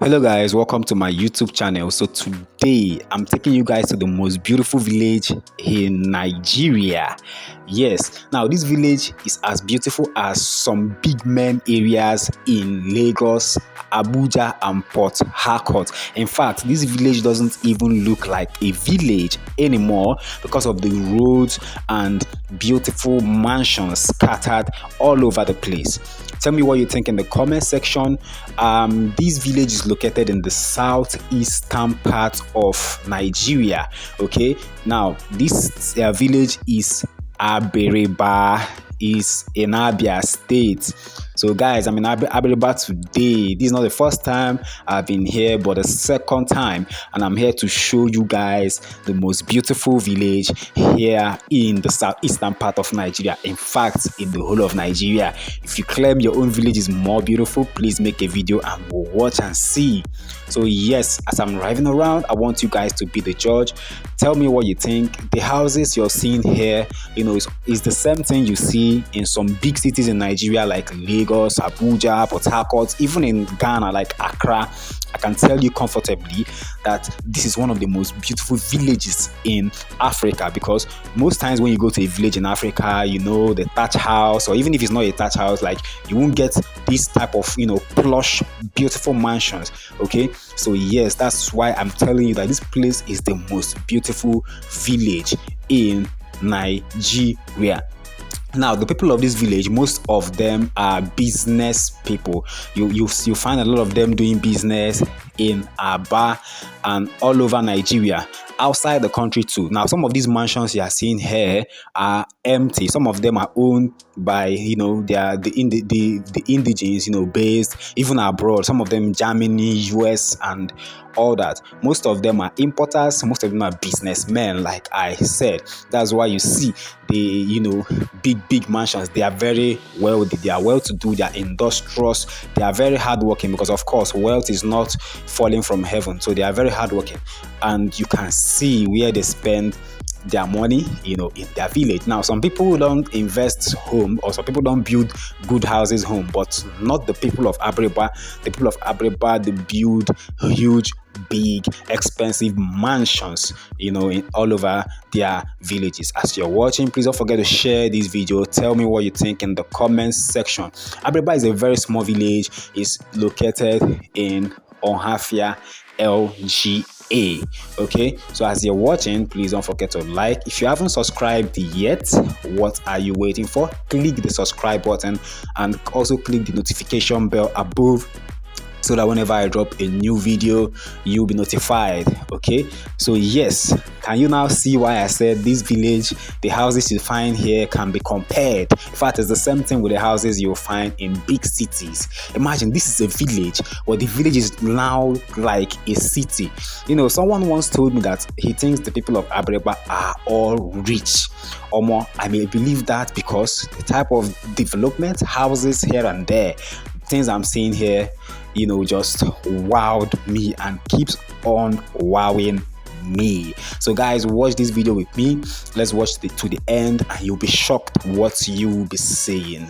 Hello guys, welcome to my YouTube channel. So today I'm taking you guys to the most beautiful village in Nigeria. Yes, now this village is as beautiful as some big men areas in Lagos, Abuja and Portharcourt. In fact, this village doesn't even look like a village anymore because of the roads and beautiful mansions scattered all over the place. Tell me what you think in the comment section. This village is located in the southeastern part of Nigeria. Okay, now this village is Abiriba, is in Abia State. So guys, I'm in Abiriba today. This is not the first time I've been here, but the second time, and I'm here to show you guys the most beautiful village here in the southeastern part of Nigeria. In fact, in the whole of Nigeria. If you claim your own village is more beautiful, please make a video and we'll watch and see. So yes, as I'm driving around, I want you guys to be the judge. Tell me what you think. The houses you're seeing here, is the same thing you see in some big cities in Nigeria like Lagos, Abuja, Portharcourt, even in Ghana like Accra. I can tell you comfortably that this is one of the most beautiful villages in Africa, because most times when you go to a village in Africa, the thatch house, or even if it's not a thatch house, like you won't get this type of plush beautiful mansions. Okay, so yes, that's why I'm telling you that this place is the most beautiful village in Nigeria. Now, the people of this village, most of them are business people. You find a lot of them doing business in Abba and all over Nigeria, outside the country too. Now, some of these mansions you are seeing here are empty. Some of them are owned by they are the indigenes, based even abroad. Some of them Germany, US, and all that. Most of them are importers. Most of them are businessmen, like I said. That's why you see the big mansions. They are very wealthy. They are well-to-do. They are industrious. They are very hardworking, because of course wealth is not falling from heaven. So they are very hardworking, and you can see where they spend their money, in their village. Now, some people don't invest home, or some people don't build good houses home, but not the people of Abiriba. The people of Abiriba, they build huge, big, expensive mansions, in all over their villages. As you're watching, please don't forget to share this video. Tell me what you think in the comments section. Abiriba is a very small village. It's located in Ohafia, LGA. Okay, so as you're watching, please don't forget to like. If you haven't subscribed yet, what are you waiting for? Click the subscribe button and also click the notification bell above, so that whenever I drop a new video, you'll be notified. Okay, so yes, can you now see why I said this village, the houses you find here can be compared? In fact, it's the same thing with the houses you'll find in big cities. Imagine this is a village, but the village is now like a city. Someone once told me that he thinks the people of Abiriba are all rich. Or more, I may believe that, because the type of development, houses here and there, things I'm seeing here, just wowed me and keeps on wowing me. So guys, watch this video with me. Let's watch it to the end and you'll be shocked what you'll be seeing.